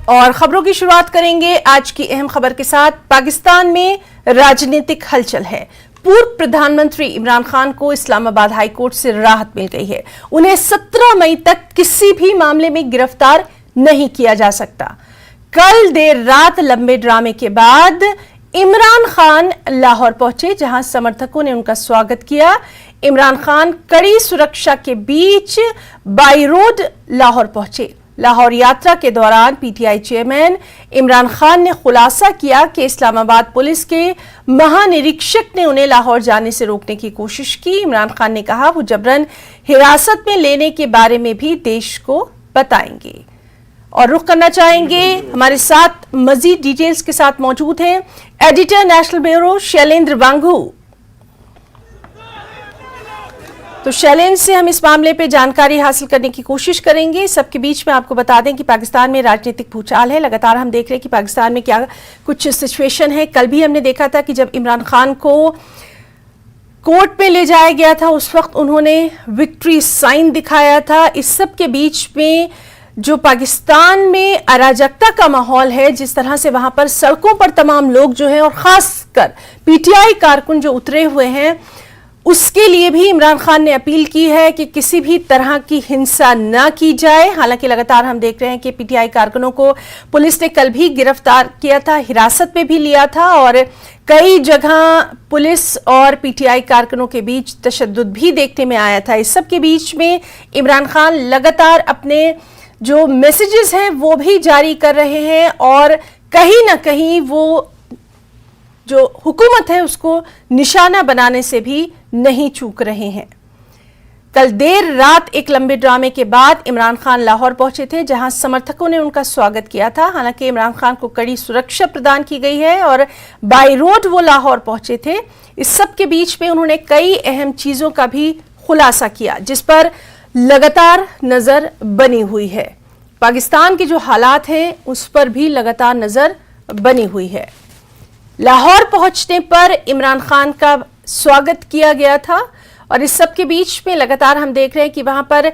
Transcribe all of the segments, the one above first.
और खबरों की शुरुआत करेंगे आज की अहम खबर के साथ। पाकिस्तान में राजनीतिक हलचल है। पूर्व प्रधानमंत्री इमरान खान को इस्लामाबाद हाई कोर्ट से राहत मिल गई है। उन्हें 17 मई तक किसी भी मामले में गिरफ्तार नहीं किया जा सकता। कल देर रात लंबे ड्रामे के बाद इमरान खान लाहौर पहुंचे, जहां समर्थकों ने उनका स्वागत किया। इमरान खान कड़ी सुरक्षा के बीच बाई रोड लाहौर पहुंचे। लाहौर यात्रा के दौरान पीटीआई चेयरमैन इमरान खान ने खुलासा किया कि इस्लामाबाद पुलिस के महानिरीक्षक ने उन्हें लाहौर जाने से रोकने की कोशिश की। इमरान खान ने कहा वो जबरन हिरासत में लेने के बारे में भी देश को बताएंगे। और रुख करना चाहेंगे, हमारे साथ मजीद डिटेल्स के साथ मौजूद हैं एडिटर नेशनल ब्यूरो शैलेंद्र वांगू। तो शैलेंद्र से हम इस मामले पे जानकारी हासिल करने की कोशिश करेंगे। सबके बीच में आपको बता दें कि पाकिस्तान में राजनीतिक भूचाल है। लगातार हम देख रहे हैं कि पाकिस्तान में क्या कुछ सिचुएशन है। कल भी हमने देखा था कि जब इमरान खान को कोर्ट में ले जाया गया था, उस वक्त उन्होंने विक्ट्री साइन दिखाया था। इस सब के बीच में जो पाकिस्तान में अराजकता का माहौल है, जिस तरह से वहां पर सड़कों पर तमाम लोग जो हैं और खासकर पीटीआई कारकुन जो उतरे हुए हैं, उसके लिए भी इमरान खान ने अपील की है कि किसी भी तरह की हिंसा न की जाए। हालांकि लगातार हम देख रहे हैं कि पीटीआई कारकुनों को पुलिस ने कल भी गिरफ्तार किया था, हिरासत में भी लिया था और कई जगह पुलिस और पीटीआई कारकुनों के बीच तशद्दुद भी देखने में आया था। इस सब के बीच में इमरान खान लगातार अपने जो मैसेजेस हैं वो भी जारी कर रहे हैं और कहीं ना कहीं वो जो हुकूमत है उसको निशाना बनाने से भी नहीं चूक रहे हैं। कल देर रात एक लंबे ड्रामे के बाद इमरान खान लाहौर पहुंचे थे, जहां समर्थकों ने उनका स्वागत किया था। हालांकि इमरान खान को कड़ी सुरक्षा प्रदान की गई है और बाई रोड वो लाहौर पहुंचे थे। इस सब के बीच में उन्होंने कई अहम चीजों का भी खुलासा किया, जिस पर लगातार नजर बनी हुई है। पाकिस्तान के जो हालात हैं उस पर भी लगातार नजर बनी हुई है। लाहौर पहुंचने पर इमरान खान का स्वागत किया गया था और इस सब के बीच में लगातार हम देख रहे हैं कि वहां पर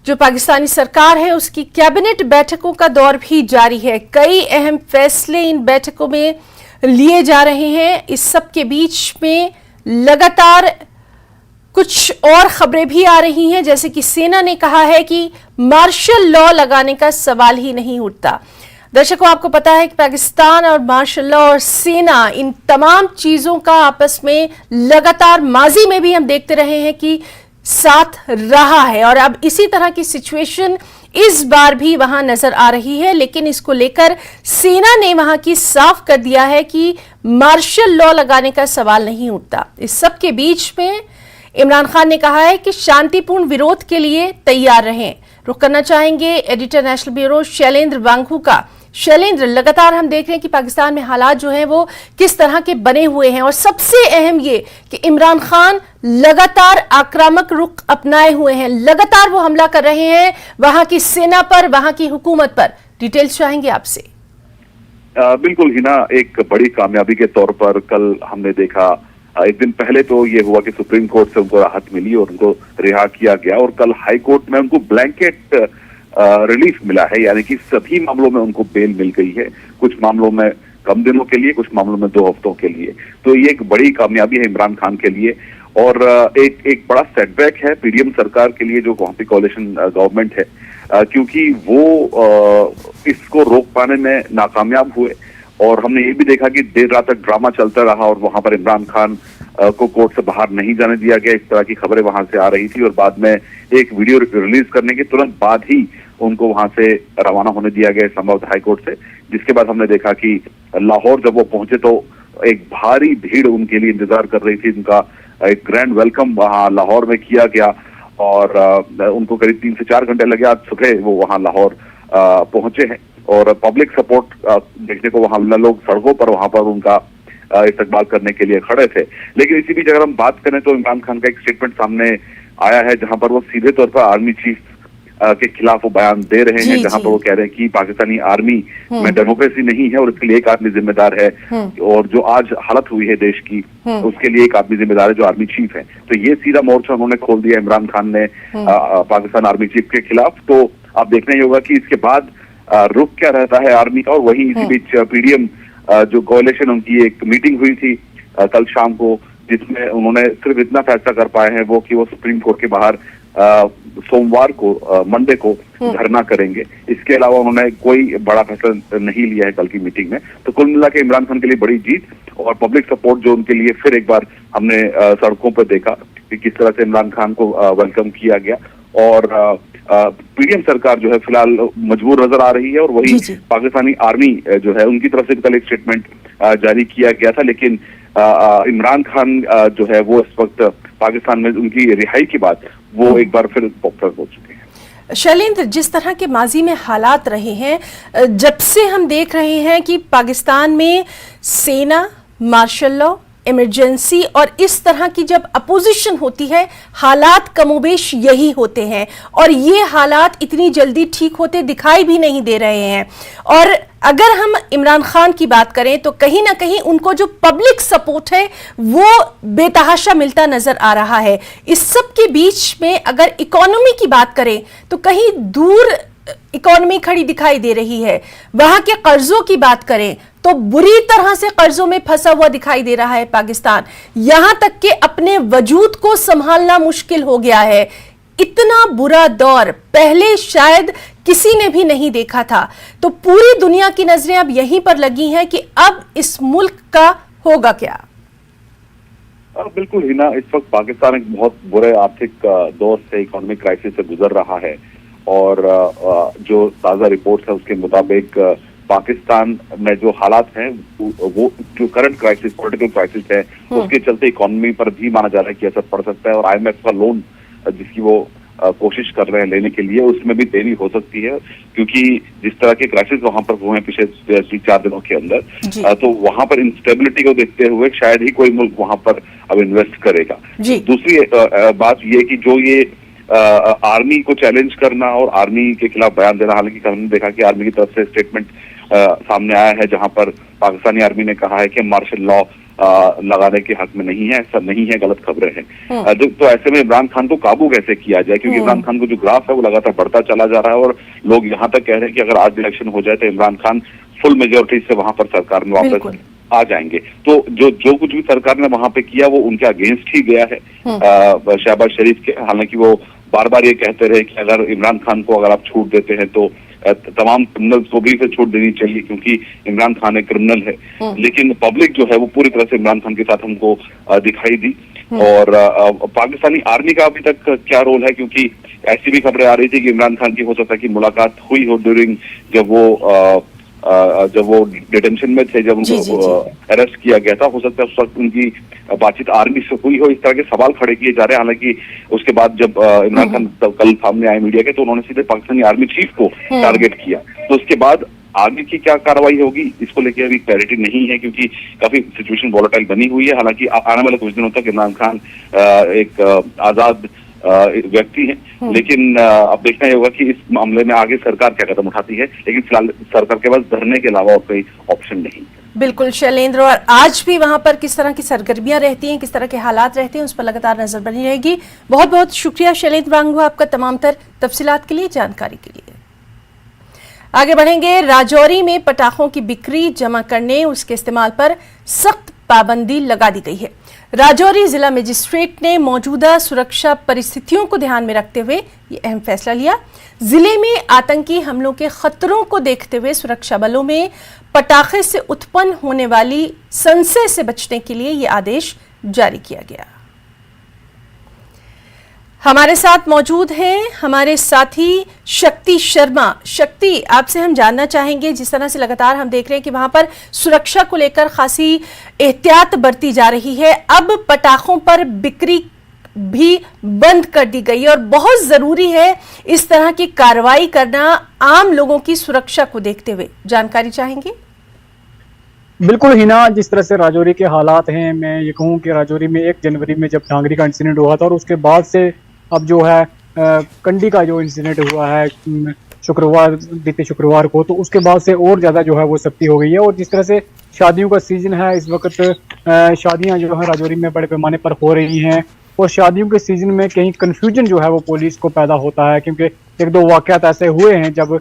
जो पाकिस्तानी सरकार है उसकी कैबिनेट बैठकों का दौर भी जारी है। कई अहम फैसले इन बैठकों में लिए जा रहे हैं। इस सब के बीच में लगातार कुछ और खबरें भी आ रही हैं, जैसे कि सेना ने कहा है कि मार्शल लॉ लगाने का सवाल ही नहीं उठता। दर्शकों, आपको पता है कि पाकिस्तान और मार्शल लॉ और सेना, इन तमाम चीजों का आपस में लगातार माजी में भी हम देखते रहे हैं कि साथ रहा है और अब इसी तरह की सिचुएशन इस बार भी वहां नजर आ रही है। लेकिन इसको लेकर सेना ने वहां की साफ कर दिया है कि मार्शल लॉ लगाने का सवाल नहीं उठता। इस सब के बीच में इमरान खान ने कहा है कि शांतिपूर्ण विरोध के लिए तैयार रहें। रुख करना चाहेंगे एडिटर नेशनल ब्यूरो शैलेंद्र वांगू का। शैलेंद्र, लगातार हम देख रहे हैं कि पाकिस्तान में हालात जो हैं वो किस तरह के बने हुए हैं और सबसे अहम ये कि इमरान खान लगातार आक्रामक रुख अपनाए हुए हैं। लगातार वो हमला कर रहे हैं वहां की सेना पर, वहां की हुकूमत पर। डिटेल्स चाहेंगे आपसे। बिल्कुल हिना, एक बड़ी कामयाबी के तौर पर कल हमने देखा, एक दिन पहले तो ये हुआ कि सुप्रीम कोर्ट से उनको राहत मिली और उनको रिहा किया गया और कल हाई कोर्ट में उनको ब्लैंकेट रिलीफ मिला है, यानी कि सभी मामलों में उनको बेल मिल गई है। कुछ मामलों में कम दिनों के लिए, कुछ मामलों में 2 हफ्तों के लिए। तो ये एक बड़ी कामयाबी है इमरान खान के लिए और एक बड़ा सेटबैक है पीडीएम सरकार के लिए, जो वहां पे कोalition गवर्नमेंट है, क्योंकि वो इसको रोक पाने में नाकामयाब हुए। और हमने ये भी देखा कि देर रात तक ड्रामा चलता रहा और वहां पर इमरान खान को कोर्ट से बाहर नहीं जाने दिया गया। इस तरह की खबरें वहां से आ रही थी और बाद में एक वीडियो रिलीज करने के तुरंत बाद ही उनको वहां से रवाना होने दिया गया इस्लामाबाद हाई कोर्ट से। जिसके बाद हमने देखा कि लाहौर जब वो पहुंचे तो एक भारी भीड़ उनके लिए इंतजार कर रही थी। उनका एक ग्रैंड वेलकम वहां लाहौर में किया गया और उनको करीब 3 से 4 घंटे लगे। आज सुबह वो वहां लाहौर पहुंचे हैं और पब्लिक सपोर्ट देखने को वहां लोग सड़कों पर वहां पर उनका इस्तकबाल करने के लिए खड़े थे। लेकिन इसी बीच अगर हम बात करें तो इमरान खान का एक स्टेटमेंट सामने आया है, जहां पर वो सीधे तौर पर आर्मी चीफ के खिलाफ वो बयान दे रहे हैं, जहां पर वो कह रहे हैं कि पाकिस्तानी आर्मी में डेमोक्रेसी नहीं है और इसके लिए एक आदमी जिम्मेदार है और जो आज हालत हुई है देश की उसके लिए एक आदमी जिम्मेदार है जो आर्मी चीफ है। तो ये सीधा मोर्चा उन्होंने खोल दिया इमरान खान ने पाकिस्तान आर्मी चीफ के खिलाफ। तो आप देखना ही होगा कि इसके बाद रुख क्या रहता है आर्मी का। और वहीं इसी बीच पीडीएम जो कोalition उनकी एक मीटिंग हुई थी कल शाम को, जिसमें उन्होंने सिर्फ इतना फैसला कर पाए हैं वो कि वो सुप्रीम कोर्ट के बाहर सोमवार को मंडे को धरना करेंगे। इसके अलावा उन्होंने कोई बड़ा फैसला नहीं लिया है कल की मीटिंग में। तो कुल मिला के इमरान खान के लिए बड़ी जीत और पब्लिक सपोर्ट जो उनके लिए फिर एक बार हमने सड़कों पर देखा कि किस तरह से इमरान खान को वेलकम किया गया। और पीडीएम सरकार जो है फिलहाल मजबूर नजर आ रही है। और वही पाकिस्तानी आर्मी जो है उनकी तरफ से कल एक स्टेटमेंट जारी किया गया था, लेकिन इमरान खान जो है वो इस वक्त पाकिस्तान में उनकी रिहाई के बाद वो एक बार फिर पॉपुलर हो चुके हैं। शैलेंद्र, जिस तरह के माजी में हालात रहे हैं, जब से हम देख रहे हैं कि पाकिस्तान में सेना, मार्शल लॉ, इमरजेंसी और इस तरह की जब अपोजिशन होती है, हालात कमोबेश यही होते हैं और ये हालात इतनी जल्दी ठीक होते दिखाई भी नहीं दे रहे हैं। और अगर हम इमरान खान की बात करें तो कहीं ना कहीं उनको जो पब्लिक सपोर्ट है वो बेतहाशा मिलता नजर आ रहा है। इस सब के बीच में अगर इकोनॉमी की बात करें तो कहीं दूर इकोनॉमी खड़ी दिखाई दे रही है। वहां के कर्जों की बात करें तो बुरी तरह से कर्जों में फंसा हुआ दिखाई दे रहा है पाकिस्तान। यहां तक कि अपने वजूद को संभालना मुश्किल हो गया है। इतना बुरा दौर पहले शायद किसी ने भी नहीं देखा था। तो पूरी दुनिया की नजरें अब यहीं पर लगी हैं कि अब इस मुल्क का होगा क्या। बिल्कुल हिना, इस वक्त पाकिस्तान एक बहुत बुरे आर्थिक दौर से, इकोनॉमिक क्राइसिस से गुजर रहा है। और जो ताजा रिपोर्ट है उसके मुताबिक पाकिस्तान में जो हालात हैं वो जो करंट क्राइसिस, पॉलिटिकल क्राइसिस है, उसके चलते इकोनॉमी पर भी माना जा रहा है कि असर पड़ सकता है। और IMF का लोन जिसकी वो कोशिश कर रहे हैं लेने के लिए, उसमें भी देरी हो सकती है, क्योंकि जिस तरह के क्राइसिस वहां पर हुए हैं पिछले 3-4 दिनों के अंदर, तो वहां पर इंस्टेबिलिटी को देखते हुए शायद ही कोई मुल्क वहां पर अब इन्वेस्ट करेगा। दूसरी बात ये कि जो ये आर्मी को चैलेंज करना और आर्मी के खिलाफ बयान देना, हालांकि हमने देखा कि आर्मी की तरफ से स्टेटमेंट सामने आया है जहां पर पाकिस्तानी आर्मी ने कहा है कि मार्शल लॉ लगाने के हक में नहीं है, ऐसा नहीं है, गलत खबरें हैं। तो ऐसे में इमरान खान को काबू कैसे किया जाए, क्योंकि इमरान खान को जो ग्राफ है वो लगातार बढ़ता चला जा रहा है और लोग यहाँ तक कह रहे हैं कि अगर आज इलेक्शन हो जाए तो इमरान खान फुल मेजोरिटी से वहां पर सरकार में वापस आ जाएंगे। तो जो कुछ भी सरकार ने वहां पे किया वो उनके अगेंस्ट ही गया है शहबाज शरीफ के। हालांकि वो बार बार ये कहते रहे कि अगर इमरान खान को अगर आप छूट देते हैं तो तमाम क्रिमिनल्स को भी छूट देनी चाहिए, क्योंकि इमरान खान एक क्रिमिनल है। लेकिन पब्लिक जो है वो पूरी तरह से इमरान खान के साथ हमको दिखाई दी। और पाकिस्तानी आर्मी का अभी तक क्या रोल है, क्योंकि ऐसी भी खबरें आ रही थी कि इमरान खान की हो सकता है कि मुलाकात हुई हो ड्यूरिंग जब वो डिटेंशन में थे, जब उनको अरेस्ट किया गया था, हो सकता है उस वक्त उनकी बातचीत आर्मी से हुई हो। इस तरह के सवाल खड़े किए जा रहे हैं। हालांकि उसके बाद जब इमरान खान कल सामने आए मीडिया के, तो उन्होंने सीधे पाकिस्तानी आर्मी चीफ को टारगेट किया। तो उसके बाद आगे की क्या कार्रवाई होगी इसको लेकर अभी क्लैरिटी नहीं है, क्योंकि काफी सिचुएशन वॉलेटाइल बनी हुई है। हालांकि आने वाले कुछ दिनों तक इमरान खान एक आजाद व्यक्ति हैं, लेकिन अब देखना ही होगा कि इस मामले में आगे सरकार क्या कदम उठाती है। लेकिन फिलहाल सरकार के पास धरने के अलावा और कोई ऑप्शन नहीं। बिल्कुल शैलेंद्र, और आज भी वहां पर किस तरह की सरगर्मियां रहती हैं, किस तरह के हालात रहते हैं, उस पर लगातार नजर बनी रहेगी। बहुत बहुत शुक्रिया शैलेंद्र वांगुआ आपका तमाम तर तफसीलात के लिए, जानकारी के लिए। आगे बढ़ेंगे। राजौरी में पटाखों की बिक्री, जमा करने, उसके इस्तेमाल पर सख्त पाबंदी लगा दी गई है। राजौरी जिला मजिस्ट्रेट ने मौजूदा सुरक्षा परिस्थितियों को ध्यान में रखते हुए ये अहम फैसला लिया। जिले में आतंकी हमलों के खतरों को देखते हुए सुरक्षा बलों में पटाखे से उत्पन्न होने वाली संशय से बचने के लिए ये आदेश जारी किया गया। हमारे साथ मौजूद हैं हमारे साथी शक्ति शर्मा। शक्ति, आपसे हम जानना चाहेंगे, जिस तरह से लगातार हम देख रहे हैं कि वहां पर सुरक्षा को लेकर खासी एहतियात बरती जा रही है, अब पटाखों पर बिक्री भी बंद कर दी गई है और बहुत जरूरी है इस तरह की कार्रवाई करना आम लोगों की सुरक्षा को देखते हुए, जानकारी चाहेंगे। बिल्कुल हिना, जिस तरह से राजौरी के हालात हैं, मैं ये कहूँ कि राजौरी में 1 जनवरी में जब डांगरी का इंसिडेंट हुआ था और उसके बाद से अब जो है कंडी का जो इंसिडेंट हुआ है बीते शुक्रवार को, तो उसके बाद से और ज़्यादा जो है वो सख्ती हो गई है। और जिस तरह से शादियों का सीजन है इस वक्त, शादियां जो है राजौरी में बड़े पैमाने पर हो रही हैं और शादियों के सीजन में कहीं कन्फ्यूजन जो है वो पुलिस को पैदा होता है, क्योंकि एक दो वाकयात ऐसे हुए हैं जब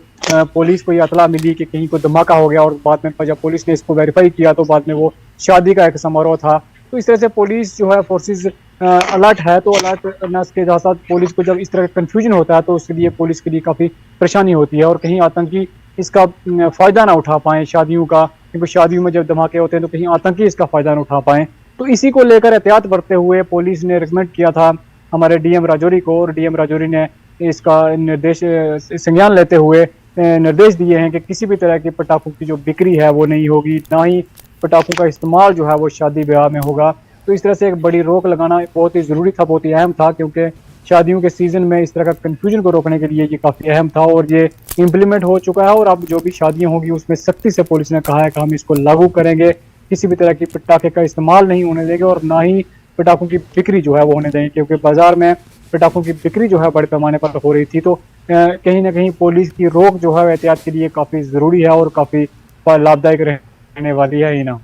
पुलिस को ये इतला मिली कि कहीं को धमाका हो गया, और बाद में जब पुलिस ने इसको वेरीफाई किया तो बाद में वो शादी का एक समारोह था। तो इस तरह से पुलिस जो है फोर्सेस अलर्ट है। तो अलर्ट के साथ साथ पुलिस को जब इस तरह का कंफ्यूजन होता है तो उसके लिए पुलिस के लिए काफ़ी परेशानी होती है, और कहीं आतंकी इसका फ़ायदा ना उठा पाएँ शादियों का, क्योंकि शादियों में जब धमाके होते हैं तो कहीं आतंकी इसका फ़ायदा ना उठा पाएँ। तो इसी को लेकर एहतियात बरतते हुए पुलिस ने रिकमेंड किया था हमारे डीएम राजौरी को, और डीएम राजौरी ने इसका निर्देश संज्ञान लेते हुए निर्देश दिए हैं कि किसी भी तरह के पटाखों की जो बिक्री है वो नहीं होगी, ना ही पटाखों का इस्तेमाल जो है वो शादी ब्याह में होगा। तो इस तरह से एक बड़ी रोक लगाना बहुत ही ज़रूरी था, बहुत ही अहम था, क्योंकि शादियों के सीज़न में इस तरह का कन्फ्यूजन को रोकने के लिए ये काफ़ी अहम था, और ये इम्प्लीमेंट हो चुका है। और अब जो भी शादियाँ होगी उसमें सख्ती से पुलिस ने कहा है कि हम इसको लागू करेंगे, किसी भी तरह की पटाखे का इस्तेमाल नहीं होने देंगे, और ना ही पटाखों की बिक्री जो है वो होने देंगे, क्योंकि बाज़ार में पटाखों की बिक्री जो है बड़े पैमाने पर हो रही थी। तो कहीं ना कहीं पुलिस की रोक जो है एहतियात के लिए काफ़ी ज़रूरी है और काफ़ी लाभदायक रहने वाली है। हिना,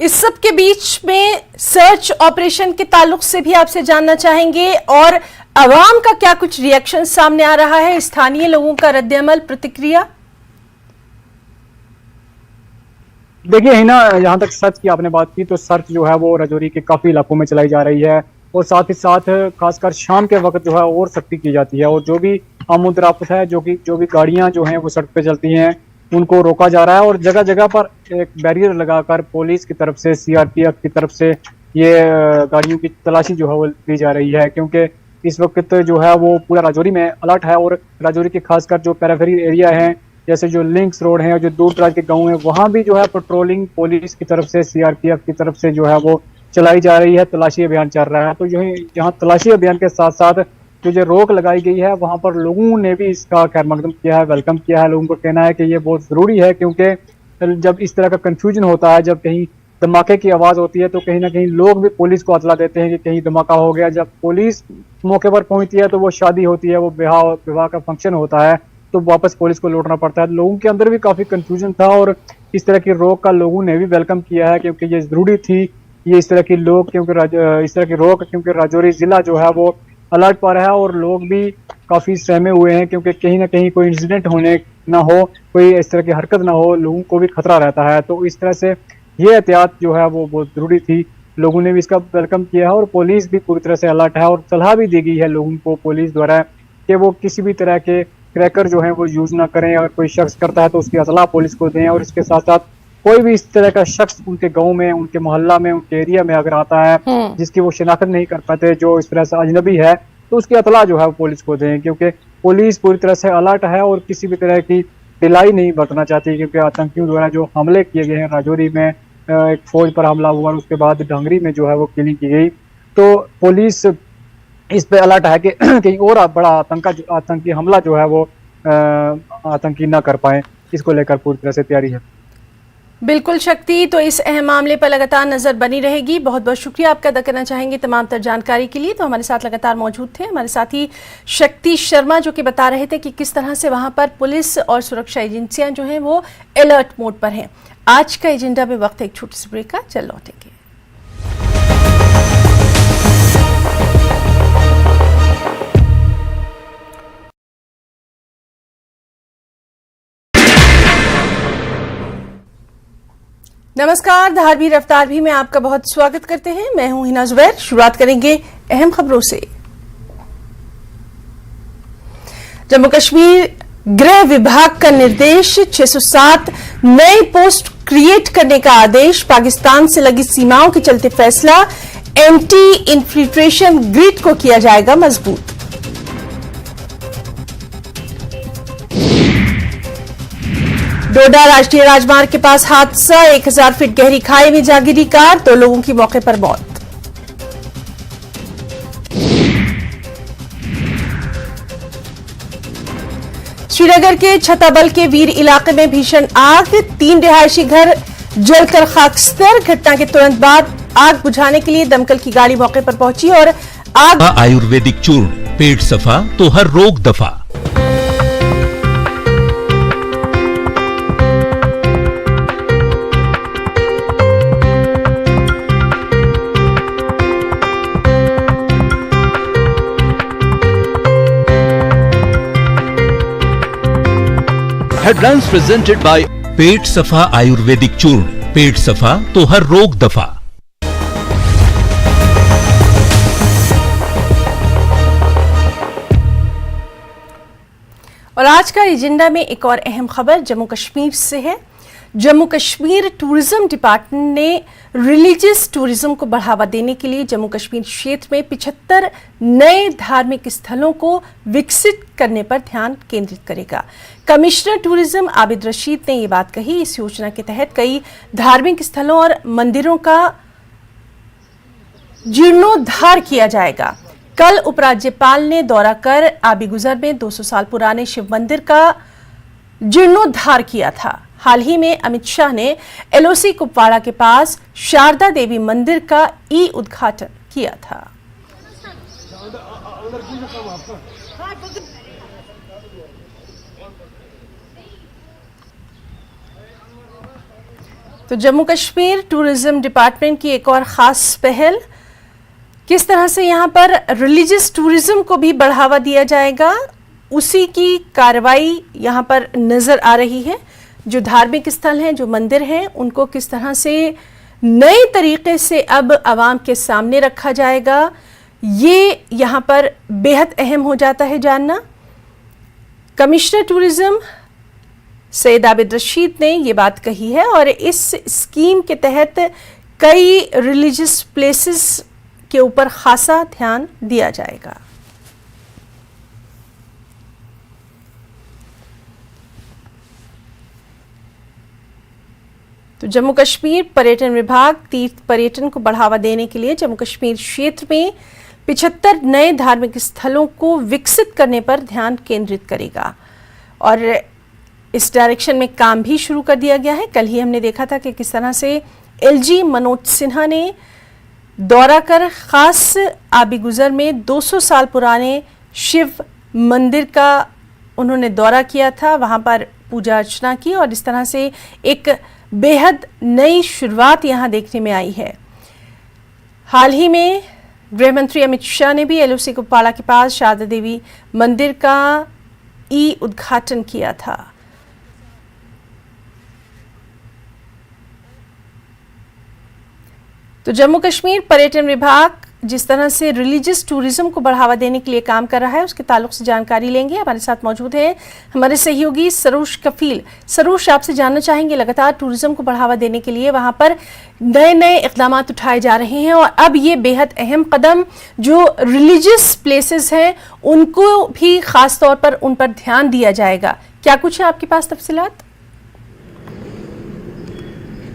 इस सब के बीच में सर्च ऑपरेशन के ताल्लुक से भी आपसे जानना चाहेंगे, और अवाम का क्या कुछ रिएक्शन सामने आ रहा है, स्थानीय लोगों का रद्द-ए-अमल, प्रतिक्रिया? देखिए हिना, जहाँ तक सर्च की आपने बात की तो सर्च जो है वो राजौरी के काफ़ी इलाकों में चलाई जा रही है, और साथ ही साथ खासकर शाम के वक्त जो है और सख्ती की जाती है, और जो भी आमद-ओ-रफ्त है, जो भी गाड़ियाँ जो हैं वो सड़क पे चलती हैं उनको रोका जा रहा है, और जगह जगह पर एक बैरियर लगाकर पुलिस की तरफ से, सीआरपीएफ की तरफ से ये गाड़ियों की तलाशी जो है वो ली जा रही है, क्योंकि इस वक्त जो है वो पूरा राजौरी में अलर्ट है। और राजौरी के खासकर जो पेरीफेरी एरिया हैं, जैसे जो लिंक्स रोड हैं और जो दूर दराज के गाँव हैं, वहाँ भी जो है पेट्रोलिंग पुलिस की तरफ से, सीआरपीएफ की तरफ से जो है वो चलाई जा रही है, तलाशी अभियान चल रहा है। तो जो है जहाँ तलाशी अभियान के साथ साथ जो रोक लगाई गई है वहाँ पर लोगों ने भी इसका खैर मकदम किया है, वेलकम किया है। लोगों को कहना है कि ये बहुत ज़रूरी है, क्योंकि जब इस तरह का कन्फ्यूजन होता है, जब कहीं धमाके की आवाज़ होती है तो कहीं ना कहीं लोग भी पुलिस को इतला देते हैं कि कहीं धमाका हो गया। जब पुलिस मौके पर पहुंचती है तो वो शादी होती है, वो विवाह का फंक्शन होता है, तो वापस पुलिस को लौटना पड़ता है। लोगों के अंदर भी काफ़ी कन्फ्यूजन था, और इस तरह की रोक का लोगों ने भी वेलकम किया है, क्योंकि ये ज़रूरी थी ये इस तरह की लोग, क्योंकि इस तरह की रोक, क्योंकि राजौरी ज़िला जो है वो अलर्ट पर है, और लोग भी काफ़ी सहमे हुए हैं, क्योंकि कहीं ना कहीं कोई इंसिडेंट होने ना हो, कोई इस तरह की हरकत ना हो, लोगों को भी खतरा रहता है। तो इस तरह से ये एहतियात जो है वो बहुत ज़रूरी थी, लोगों ने भी इसका वेलकम किया है, और पुलिस भी पूरी तरह से अलर्ट है, और सलाह भी दी गई है लोगों को पुलिस द्वारा कि वो किसी भी तरह के क्रैकर जो है वो यूज़ ना करें। अगर कोई शख्स करता है तो उसकी इतला पुलिस को दें, और इसके साथ साथ कोई भी इस तरह का शख्स उनके गांव में, उनके मोहल्ला में, उनके एरिया में अगर आता है जिसकी वो शिनाख्त नहीं कर पाते, जो इस तरह से अजनबी है, तो उसकी इतला जो है वो पुलिस को दें, क्योंकि पुलिस पूरी तरह से अलर्ट है और किसी भी तरह की ढिलाई नहीं बरतना चाहती। क्योंकि आतंकियों द्वारा जो हमले किए गए हैं, राजौरी में एक फौज पर हमला हुआ, उसके बाद डांगरी में जो है वो किलिंग की गई, तो पुलिस इस पे अलर्ट है कि कहीं और बड़ा आतंकी हमला जो है वो आतंकी ना कर पाए, इसको लेकर पूरी तरह से तैयारी है। बिल्कुल शक्ति, तो इस अहम मामले पर लगातार नजर बनी रहेगी। बहुत बहुत शुक्रिया आपका अदा करना चाहेंगे तमाम तर जानकारी के लिए। तो हमारे साथ लगातार मौजूद थे हमारे साथी शक्ति शर्मा, जो कि बता रहे थे कि किस तरह से वहां पर पुलिस और सुरक्षा एजेंसियां जो हैं वो अलर्ट मोड पर हैं। आज का एजेंडा में वक्त एक छोटी सी ब्रेक का, चल लौटेंगे। नमस्कार, धारवी रफ्तार भी में आपका बहुत स्वागत करते हैं। मैं हूं हिना जुबैर। शुरुआत करेंगे अहम खबरों से। जम्मू कश्मीर गृह विभाग का निर्देश, 607 नए पोस्ट क्रिएट करने का आदेश। पाकिस्तान से लगी सीमाओं के चलते फैसला, एंटी इन्फिल्ट्रेशन ग्रिड को किया जाएगा मजबूत। डोडा राष्ट्रीय राजमार्ग के पास हादसा, 1000 फीट गहरी खाई में जा गिरी कार, 2 लोगों की मौके पर मौत। श्रीनगर के छताबल के वीर इलाके में भीषण आग, 3 रिहायशी घर जलकर खाकस्तर। घटना के तुरंत बाद आग बुझाने के लिए दमकल की गाड़ी मौके पर पहुंची और आग। आयुर्वेदिक चूर्ण, पेट सफा तो हर रोग दफा। Plans presented by पेट सफा आयुर्वेदिक चूर्ण। पेट सफा तो हर रोग दफा। और आज का एजेंडा में एक और अहम खबर जम्मू कश्मीर से है। जम्मू कश्मीर टूरिज्म डिपार्टमेंट ने रिलीजियस टूरिज्म को बढ़ावा देने के लिए जम्मू कश्मीर क्षेत्र में 75 नए धार्मिक स्थलों को विकसित करने पर ध्यान केंद्रित करेगा। कमिश्नर टूरिज्म आबिद रशीद ने ये बात कही। इस योजना के तहत कई धार्मिक स्थलों और मंदिरों का जीर्णोद्धार किया जाएगा। कल उपराज्यपाल ने दौरा कर आबिगुजर में 200 साल पुराने शिव मंदिर का जीर्णोद्धार किया था। हाल ही में अमित शाह ने एलओसी कुपवाड़ा के पास शारदा देवी मंदिर का उद्घाटन किया था। तो जम्मू कश्मीर टूरिज्म डिपार्टमेंट की एक और खास पहल, किस तरह से यहां पर रिलीजियस टूरिज्म को भी बढ़ावा दिया जाएगा, उसी की कार्रवाई यहां पर नजर आ रही है। जो धार्मिक स्थल हैं, जो मंदिर हैं, उनको किस तरह से नए तरीके से अब आवाम के सामने रखा जाएगा, ये यहां पर बेहद अहम हो जाता है जानना। कमिश्नर टूरिज्म सैयद आबिद रशीद ने ये बात कही है और इस स्कीम के तहत कई रिलीजियस प्लेसेस के ऊपर खासा ध्यान दिया जाएगा। तो जम्मू कश्मीर पर्यटन विभाग तीर्थ पर्यटन को बढ़ावा देने के लिए जम्मू कश्मीर क्षेत्र में 75 नए धार्मिक स्थलों को विकसित करने पर ध्यान केंद्रित करेगा और इस डायरेक्शन में काम भी शुरू कर दिया गया है। कल ही हमने देखा था कि किस तरह से एलजी मनोज सिन्हा ने दौरा कर खास आबिगुजर में 200 साल पुराने शिव मंदिर का उन्होंने दौरा किया था, वहां पर पूजा अर्चना की और इस तरह से एक बेहद नई शुरुआत यहां देखने में आई है। हाल ही में गृह मंत्री अमित शाह ने भी एलओसी कुपवाड़ा के पास शारदा देवी मंदिर का उद्घाटन किया था। तो जम्मू कश्मीर पर्यटन विभाग जिस तरह से रिलीजियस टूरिज्म को बढ़ावा देने के लिए काम कर रहा है, उसके ताल्लुक से जानकारी लेंगे। हमारे साथ मौजूद हैं हमारे सहयोगी सरोज कफील। सरोज, आपसे जानना चाहेंगे, लगातार टूरिज्म को बढ़ावा देने के लिए वहां पर नए नए इकदाम उठाए जा रहे हैं और अब ये बेहद अहम कदम जो रिलीजियस प्लेसेस हैं उनको भी खास तौर पर उन पर ध्यान दिया जाएगा। क्या कुछ है आपके पास तफसीलात?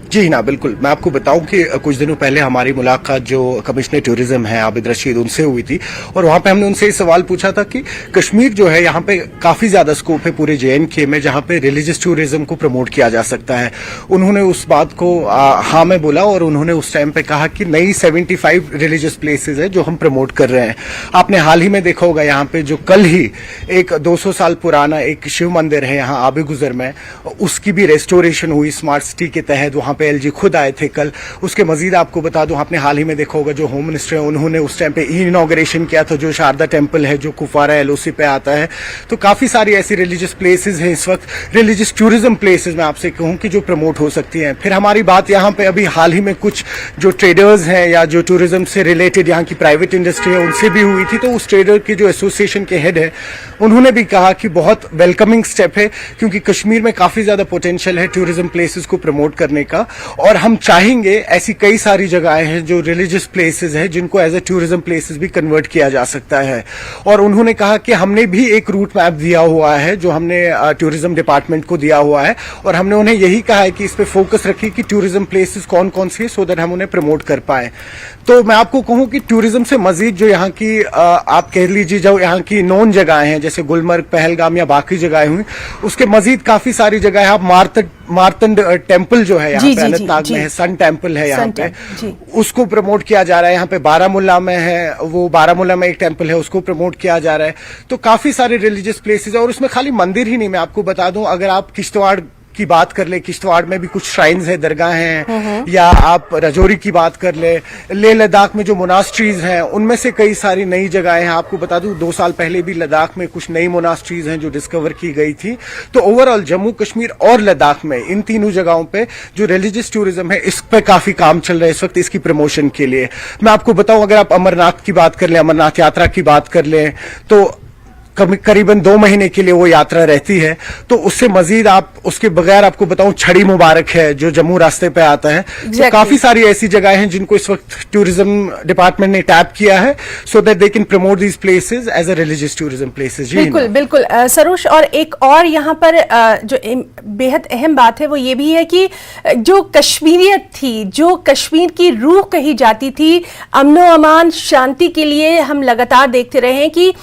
जी ना, बिल्कुल। मैं आपको बताऊं कि कुछ दिनों पहले हमारी मुलाकात जो कमिश्नर टूरिज्म है आबिद रशीद उनसे हुई थी और वहां पे हमने उनसे एक सवाल पूछा था कि कश्मीर जो है यहाँ पे काफी ज्यादा स्कोप है पूरे JNK में जहाँ पे रिलीजियस टूरिज्म को प्रमोट किया जा सकता है। उन्होंने उस बात को हाँ में बोला और उन्होंने उस टाइम पे कहा कि नई 75 रिलीजियस प्लेसेज है जो हम प्रमोट कर रहे हैं। आपने हाल ही में देखा होगा यहाँ पे जो कल ही एक 200 साल पुराना एक शिव मंदिर है यहाँ आबिगुजर में, उसकी भी रेस्टोरेशन हुई स्मार्ट सिटी के तहत। वहां पे LG खुद आए थे कल। उसके मजीद आपको बता दूं, आपने हाल ही में देखा होगा जो होम मिनिस्टर है उन्होंने उस टाइम पे इनॉग्रेशन किया था जो शारदा टेम्पल है जो कुपवाड़ा LOC पे आता है। तो काफी सारी ऐसी रिलीजियस प्लेसेस हैं इस वक्त, रिलीजियस टूरिज्म प्लेसेस मैं आपसे कहूं कि जो प्रमोट हो सकती हैं। फिर हमारी बात यहाँ पे अभी हाल ही में कुछ जो ट्रेडर्स हैं या जो टूरिज्म से रिलेटेड यहाँ की प्राइवेट इंडस्ट्री है उनसे भी हुई थी। तो उस ट्रेडर के जो एसोसिएशन के हेड है उन्होंने भी कहा कि बहुत वेलकमिंग स्टेप है क्योंकि कश्मीर में काफी ज्यादा पोटेंशियल है टूरिज्म प्लेसेस को प्रमोट करने का और हम चाहेंगे ऐसी कई सारी जगहें हैं जो रिलीजियस प्लेसेस हैं जिनको एज ए टूरिज्म प्लेसेस भी कन्वर्ट किया जा सकता है। और उन्होंने कहा कि हमने भी एक रूट मैप दिया हुआ है जो हमने टूरिज्म डिपार्टमेंट को दिया हुआ है और हमने उन्हें यही कहा है कि इस पे फोकस रखिए कि टूरिज्म प्लेसेस कौन कौन सी है सो दैट हम उन्हें प्रमोट कर पाए। तो मैं आपको कहूं कि टूरिज्म से मजीद जो यहाँ की आप कह लीजिए जो यहाँ की नॉन जगहें हैं जैसे गुलमर्ग, पहलगाम या बाकी जगहें हुई, उसके मजीद काफी सारी जगह है। आप मार्तंड टेम्पल जो है यहाँ पे अनंतनाग में है, सन टेम्पल है यहाँ पे, उसको प्रमोट किया जा रहा है। यहाँ पे बारामूला में है, वो बारामूला में एक टेम्पल है उसको प्रमोट किया जा रहा है। तो काफी सारे रिलीजियस प्लेसेस है और उसमें खाली मंदिर ही नहीं, मैं आपको बता दूं अगर आप किश्तवाड़ की बात कर ले, किश्तवाड़ में भी कुछ श्राइन्स है, दरगाह हैं, या आप राजौरी की बात कर ले, लेह लद्दाख में जो मोनास्ट्रीज हैं उनमें से कई सारी नई जगहें हैं। आपको बता दूं 2 साल पहले भी लद्दाख में कुछ नई मोनास्ट्रीज हैं जो डिस्कवर की गई थी। तो ओवरऑल जम्मू कश्मीर और लद्दाख में इन तीनों जगहों पे जो रिलीजियस टूरिज्म है इस पे काफी काम चल रहा है इस वक्त इसकी प्रमोशन के लिए। मैं आपको बताऊं, अगर आप अमरनाथ की बात कर लें, अमरनाथ यात्रा की बात कर लें, तो करीबन 2 महीने के लिए वो यात्रा रहती है। तो उससे मजीद आप उसके बगैर आपको बताऊं छड़ी मुबारक है जो जम्मू रास्ते पे आता है। तो काफी सारी ऐसी जगह हैं जिनको इस वक्त टूरिज्म डिपार्टमेंट ने टैप किया है so that they can promote these places as a religious tourism places. बिल्कुल बिल्कुल सरोज, और एक और यहाँ पर जो बेहद अहम बात है वो ये भी है कि जो कश्मीरियत थी, जो कश्मीर की रूह कही जाती थी, अमनो अमान शांति के लिए हम लगातार देखते रहे हैं कि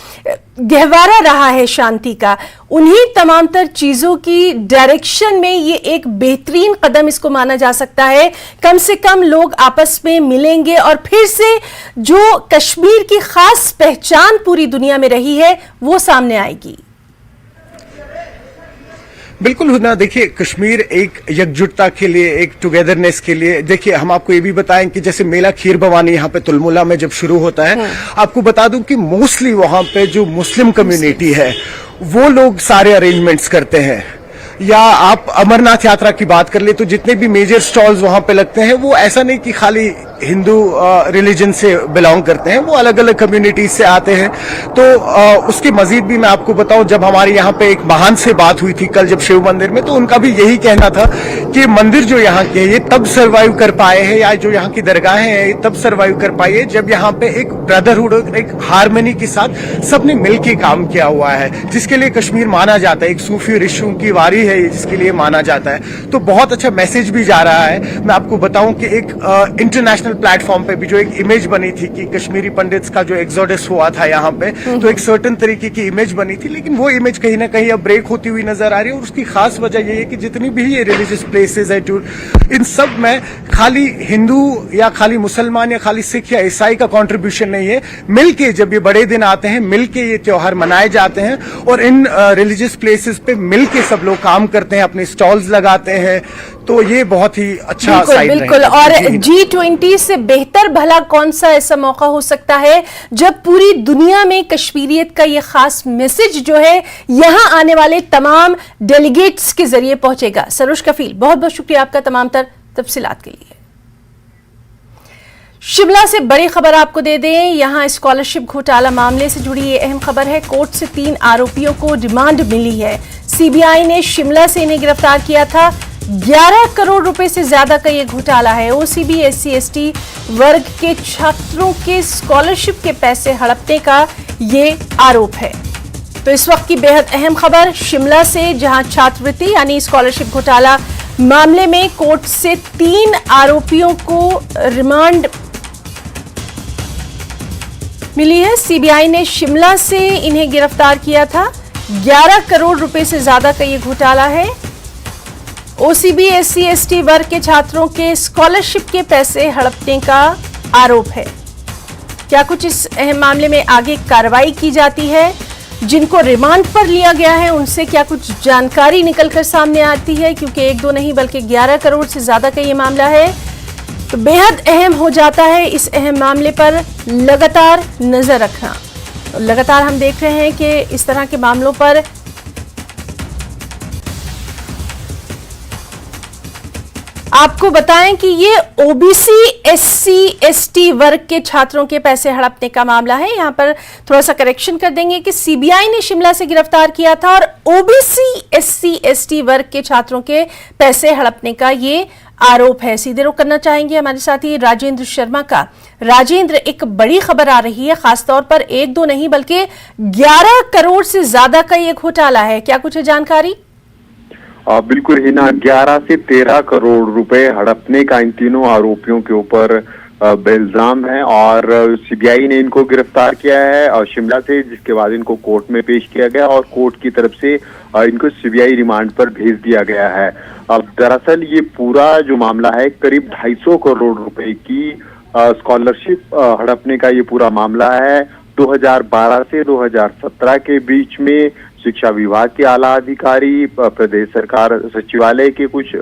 गहवारा रहा है शांति का, उन्हीं तमाम तर चीजों की डायरेक्शन में ये एक बेहतरीन कदम इसको माना जा सकता है। कम से कम लोग आपस में मिलेंगे और फिर से जो कश्मीर की खास पहचान पूरी दुनिया में रही है वो सामने आएगी। बिल्कुल ना, देखिए कश्मीर एक एकजुटता के लिए, एक टुगेदरनेस के लिए, देखिए हम आपको ये भी बताएं कि जैसे मेला खीर भवानी यहाँ पे तुलमुला में जब शुरू होता है, आपको बता दूं कि मोस्टली वहां पे जो मुस्लिम कम्युनिटी है वो लोग सारे अरेंजमेंट्स करते हैं। या आप अमरनाथ यात्रा की बात कर ले तो जितने भी मेजर स्टॉल्स वहां पे लगते हैं वो ऐसा नहीं कि खाली हिंदू रिलीजन से बिलोंग करते हैं, वो अलग अलग कम्युनिटीज से आते हैं। तो उसके मजीद भी मैं आपको बताऊं, जब हमारे यहाँ पे एक महान से बात हुई थी कल जब शिव मंदिर में, तो उनका भी यही कहना था कि मंदिर जो यहाँ के ये तब सर्वाइव कर पाए हैं, या जो यहाँ की दरगाहें हैं ये तब सर्वाइव कर पाई है जब यहाँ पे एक ब्रदरहुड, एक हारमोनी के साथ सबने मिलकर काम किया हुआ है, जिसके लिए कश्मीर माना जाता है। एक सूफी ऋषियों की वारी है जिसके लिए माना जाता है। तो बहुत अच्छा मैसेज भी जा रहा है। मैं आपको बताऊं कि एक इंटरनेशनल प्लेटफॉर्म पे भी जो एक इमेज बनी थी कि कश्मीरी पंडित्स का जो एक्सोडस हुआ था यहाँ पे, तो एक सर्टेन तरीके की इमेज बनी थी, लेकिन वो इमेज कहीं ना कहीं अब ब्रेक होती हुई नजर आ रही है। और उसकी खास वजह ये है कि जितनी भी ये रिलीजियस प्लेसेस है इन सब में खाली हिंदू या खाली मुसलमान या खाली सिख या ईसाई का कॉन्ट्रीब्यूशन नहीं है। मिलके जब ये बड़े दिन आते हैं, मिलके ये त्योहार मनाए जाते हैं और इन रिलीजियस प्लेसेस पे मिलके सब लोग काम करते हैं, अपने स्टॉल्स लगाते हैं। तो ये बहुत ही अच्छा साइड है। बिल्कुल। और G20 से बेहतर भला कौन सा ऐसा मौका हो सकता है जब पूरी दुनिया में कश्मीरियत का ये खास मैसेज जो है यहां आने वाले तमाम डेलीगेट्स के जरिए पहुंचेगा। सरोज कफील, बहुत बहुत शुक्रिया आपका तमाम तर तफसीलात के लिए। शिमला से बड़ी खबर आपको दे दें, यहां स्कॉलरशिप घोटाला मामले से जुड़ी ये अहम खबर है। कोर्ट से 3 आरोपियों को रिमांड मिली है। सीबीआई ने शिमला से इन्हें गिरफ्तार किया था। 11 करोड़ रुपए से ज्यादा का ये घोटाला है। ओसीबी SC/ST वर्ग के छात्रों के स्कॉलरशिप के पैसे हड़पने का ये आरोप है। तो इस वक्त की बेहद अहम खबर शिमला से, जहां छात्रवृत्ति यानी स्कॉलरशिप घोटाला मामले में कोर्ट से 3 आरोपियों को रिमांड मिली है। सीबीआई ने शिमला से इन्हें गिरफ्तार किया था। 11 करोड़ रुपए से ज्यादा का ये घोटाला है। ओसीबी SC/ST वर्ग के छात्रों के स्कॉलरशिप के पैसे हड़पने का आरोप है। क्या कुछ इस अहम मामले में आगे कार्रवाई की जाती है? जिनको रिमांड पर लिया गया है उनसे क्या कुछ जानकारी निकलकर सामने आती है? क्योंकि 1-2 नहीं बल्कि 11 करोड़ से ज्यादा का ये मामला है, तो बेहद अहम हो जाता है इस अहम मामले पर लगातार नजर रखना। लगातार हम देख रहे हैं कि इस तरह के मामलों पर आपको बताएं कि ये ओबीसी SC/ST वर्ग के छात्रों के पैसे हड़पने का मामला है। यहां पर थोड़ा सा करेक्शन कर देंगे कि सीबीआई ने शिमला से गिरफ्तार किया था और ओबीसी SC/ST वर्ग के छात्रों के पैसे हड़पने का ये आरोप है। सीधे रुख करना चाहेंगे हमारे साथी राजेंद्र शर्मा का। राजेंद्र, एक बड़ी खबर आ रही है, खासतौर पर 1-2 नहीं बल्कि 11 करोड़ से ज्यादा का ये घोटाला है, क्या कुछ है जानकारी? बिल्कुल ही ना, 11 से 13 करोड़ रुपए हड़पने का इन तीनों आरोपियों के ऊपर इल्जाम है और सीबीआई ने इनको गिरफ्तार किया है और शिमला से, जिसके बाद इनको कोर्ट में पेश किया गया और कोर्ट की तरफ से इनको सीबीआई रिमांड पर भेज दिया गया है। अब दरअसल ये पूरा जो मामला है करीब 250 करोड़ रुपए की स्कॉलरशिप हड़पने का ये पूरा मामला है। 2012 से 2017 के बीच में शिक्षा विभाग के आला अधिकारी, प्रदेश सरकार सचिवालय के कुछ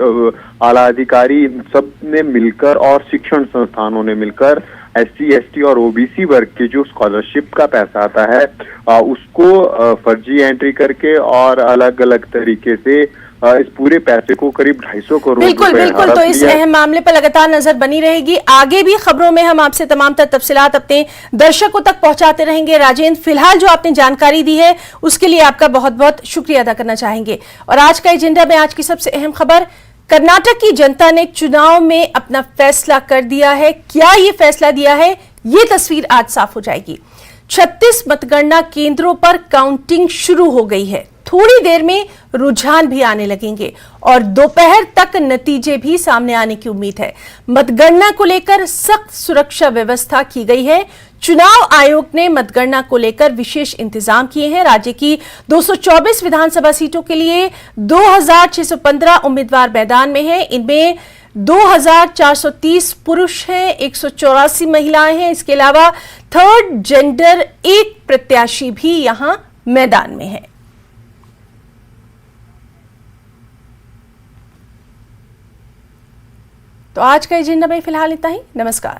आला अधिकारी, सब ने मिलकर और शिक्षण संस्थानों ने मिलकर SC, ST और OBC वर्ग के जो स्कॉलरशिप का पैसा आता है उसको फर्जी एंट्री करके और अलग अलग तरीके से इस पूरे पैसे को करीब 250 करोड़ बिल्कुल बिल्कुल। तो इस अहम मामले पर लगातार नजर बनी रहेगी। आगे भी खबरों में हम आपसे तमाम तफसीलात अपने दर्शकों तक पहुंचाते रहेंगे। राजेंद्र, फिलहाल जो आपने जानकारी दी है उसके लिए आपका बहुत बहुत शुक्रिया अदा करना चाहेंगे। और आज का एजेंडा में आज की सबसे अहम खबर, कर्नाटक की जनता ने चुनाव में अपना फैसला कर दिया है। क्या ये फैसला दिया है, ये तस्वीर आज साफ हो जाएगी। 36 मतगणना केंद्रों पर काउंटिंग शुरू हो गई है। थोड़ी देर में रुझान भी आने लगेंगे और दोपहर तक नतीजे भी सामने आने की उम्मीद है। मतगणना को लेकर सख्त सुरक्षा व्यवस्था की गई है। चुनाव आयोग ने मतगणना को लेकर विशेष इंतजाम किए हैं। राज्य की 224 विधानसभा सीटों के लिए 2615 उम्मीदवार मैदान में हैं। इनमें 2430 पुरुष हैं, 184 महिलाएं हैं। इसके अलावा थर्ड जेंडर एक प्रत्याशी भी यहां मैदान में है। तो आज का एजेंडा में फिलहाल इतना ही। नमस्कार।